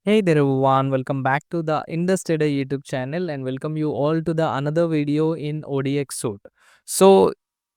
Hey there everyone, welcome back to the Indus YouTube channel and welcome you all to the another video in ODX suite. So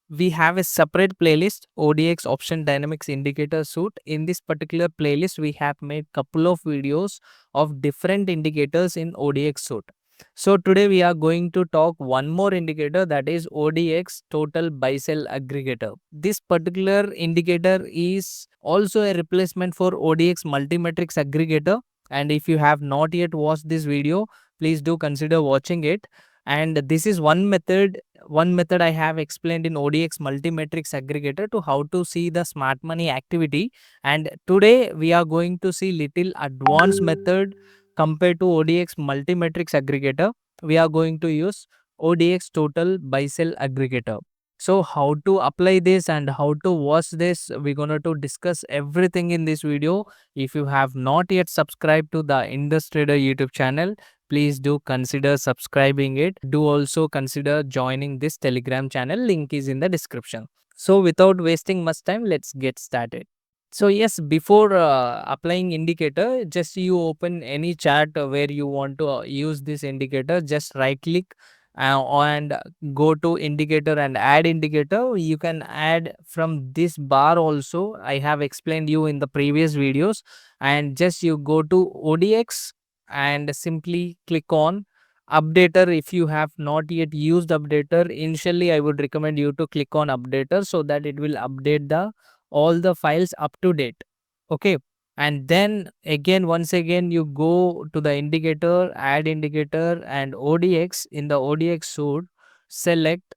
we have a separate playlist ODX option dynamics indicator suite. In this particular playlist we have made couple of videos of different indicators in ODX suite. So today we are going to talk one more indicator, that is ODX total buy sell aggregator. This particular indicator is also a replacement for ODX multimetrics aggregator, and if you have not yet watched this video, please do consider watching it. And this is one method I have explained in ODX multimetrics aggregator to how to see the smart money activity. And today we are going to see little advanced method compared to ODX multimetrics aggregator. We are going to use ODX total buy sell aggregator. So how to apply this and how to watch this, we're gonna to discuss everything in this video. If you have not yet subscribed to the Indus Trader YouTube channel, please do consider subscribing it. Do also consider joining this Telegram channel. Link is in the description. So without wasting much time, let's get started. So yes, before applying indicator, just you open any chart where you want to use this indicator. Just right click and go to indicator and add indicator. You can add from this bar also. I have explained you in the previous videos. And just you go to ODX and simply click on updater. If you have not yet used updater, initially I would recommend you to click on updater so that it will update the all the files up to date. Okay, and then again once again you go to the indicator, add indicator, and ODX. In the ODX suite, select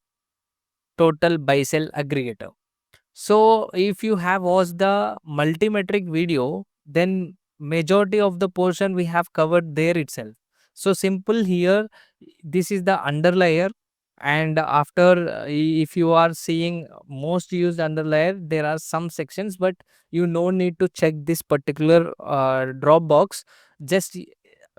total buy sell aggregator. So if you have watched the multimetric video, then majority of the portion we have covered there itself. So simple here, this is the underlayer. And after if you are seeing most used underlayer, there are some sections, but you no need to check this particular drop box. Just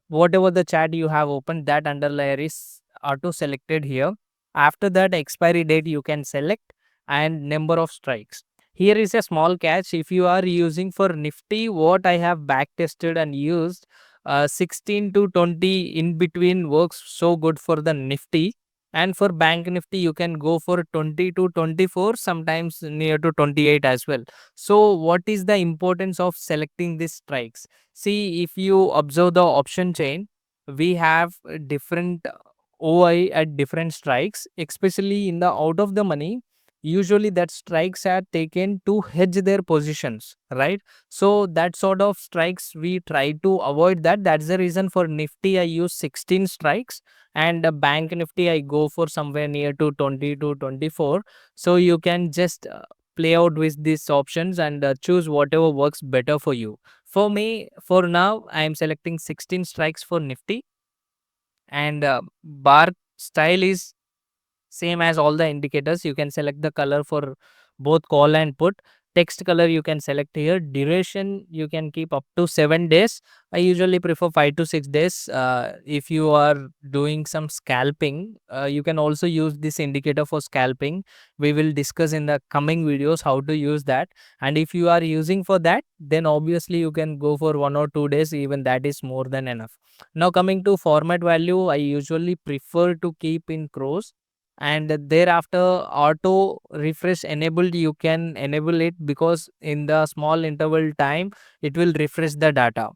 whatever the chat you have opened, that underlayer is auto selected here. After that, expiry date you can select, and number of strikes. Here is a small catch. If you are using for Nifty, what I have back tested and used, 16 to 20 in between works so good for the Nifty. And for Bank Nifty, you can go for 20 to 24, sometimes near to 28 as well. So, what is the importance of selecting these strikes? See, if you observe the option chain, we have different OI at different strikes, especially in the out of the money. Usually, that strikes are taken to hedge their positions, right? So, that sort of strikes we try to avoid that. That's the reason for Nifty I use 16 strikes, and Bank Nifty I go for somewhere near to 20 to 24. So, you can just play out with these options and choose whatever works better for you. For me, for now, I am selecting 16 strikes for Nifty, and bar style is same as all the indicators. You can select the color for both call and put. Text color you can select here. Duration you can keep up to 7 days. I usually prefer 5 to 6 days. If you are doing some scalping, you can also use this indicator for scalping. We will discuss in the coming videos how to use that. And if you are using for that, then obviously you can go for 1 or 2 days. Even that is more than enough. Now coming to format value, I usually prefer to keep in crows, and thereafter auto refresh enabled. You can enable it because in the small interval time it will refresh the data.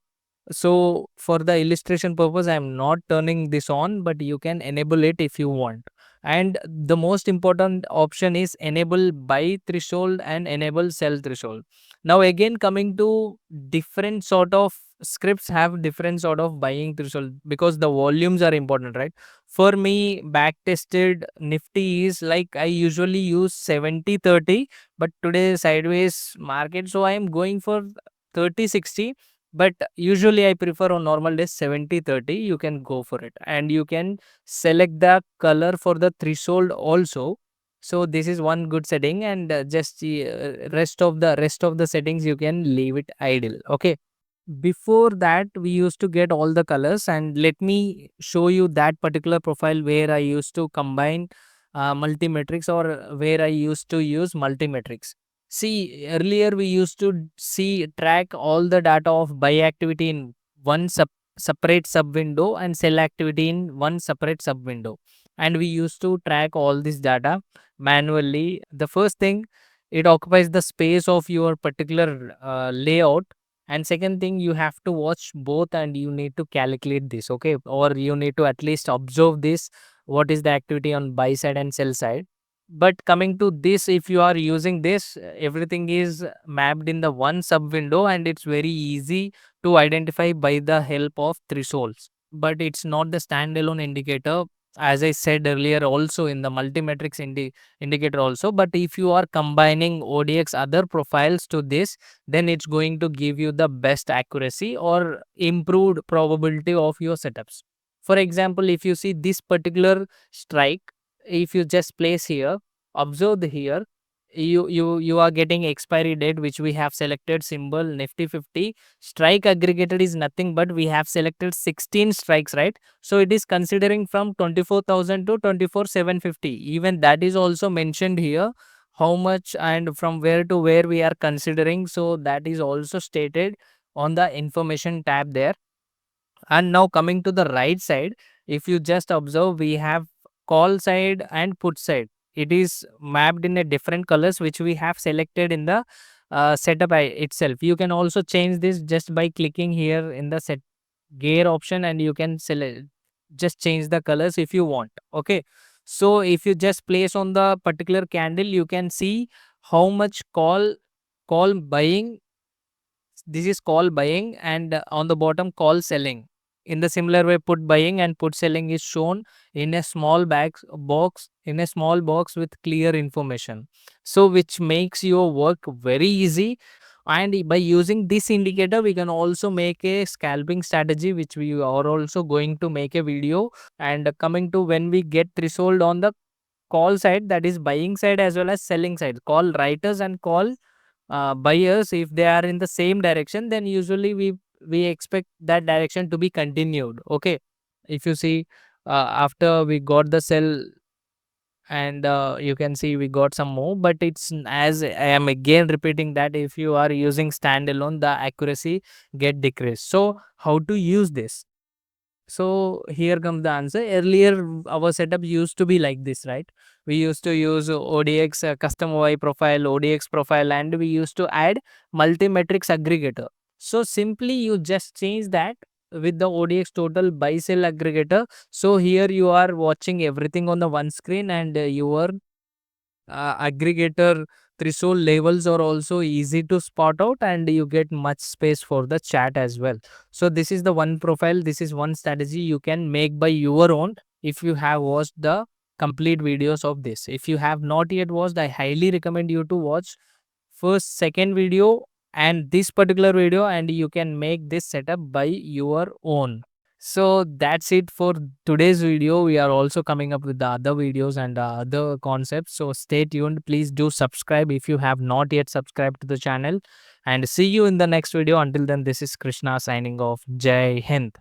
So for the illustration purpose, I am not turning this on, but you can enable it if you want. And the most important option is enable buy threshold and enable sell threshold. Now again, coming to different sort of scripts have different sort of buying threshold because the volumes are important, right? For me, back tested Nifty is like I usually use 70/30, but today sideways market, so I am going for 30/60. But usually I prefer on normal days 70/30. You can go for it, and you can select the color for the threshold also. So this is one good setting, and just the rest of the settings you can leave it idle. Okay. Before that, we used to get all the colors, and let me show you that particular profile where I used to combine multimetrics, or where I used to use multimetrics. See, earlier we used to see track all the data of buy activity in one separate sub window and sell activity in one separate sub window. And we used to track all this data manually. The first thing, it occupies the space of your particular layout. And second thing, you have to watch both and you need to calculate this, okay? Or you need to at least observe this, what is the activity on buy side and sell side. But coming to this, if you are using this, everything is mapped in the one sub window and it's very easy to identify by the help of thresholds. But it's not the standalone indicator, as I said earlier, also in the multimetrics indicator also. But if you are combining ODX other profiles to this, then it's going to give you the best accuracy or improved probability of your setups. For example, if you see this particular strike, if you just place here, observe here, you are getting expiry date which we have selected symbol Nifty 50. Strike aggregated is nothing but we have selected 16 strikes, right? So it is considering from 24,000 to 24,750. Even that is also mentioned here, how much and from where to where we are considering. So that is also stated on the information tab there. And now coming to the right side, if you just observe, we have call side and put side. It is mapped in a different colors which we have selected in the setup itself. You can also change this just by clicking here in the set gear option, and you can select, just change the colors if you want. Okay, so if you just place on the particular candle, you can see how much call buying, this is call buying, and on the bottom call selling. In the similar way, put buying and put selling is shown in a small box, in a small box with clear information, so which makes your work very easy. And by using this indicator, we can also make a scalping strategy, which we are also going to make a video. And coming to when we get threshold on the call side, that is buying side as well as selling side, call writers and call buyers, if they are in the same direction, then usually we expect that direction to be continued. Okay, if you see, after we got the sell, and you can see we got some more, but it's, as I am again repeating, that if you are using standalone, the accuracy get decreased. So how to use this? So here comes the answer. Earlier, our setup used to be like this, right? We used to use ODX custom OI profile, ODX profile, and we used to add multimetrics aggregator. So simply you just change that with the ODX total buy sell aggregator. So here you are watching everything on the one screen, and your aggregator threshold levels are also easy to spot out, and you get much space for the chat as well. So this is the one profile, this is one strategy you can make by your own. If you have watched the complete videos of this, if you have not yet watched, I highly recommend you to watch first, second video and this particular video, and you can make this setup by your own. So that's it for today's video. We are also coming up with the other videos and other concepts. So stay tuned. Please do subscribe if you have not yet subscribed to the channel. And see you in the next video. Until then, this is Krishna signing off. Jai Hind.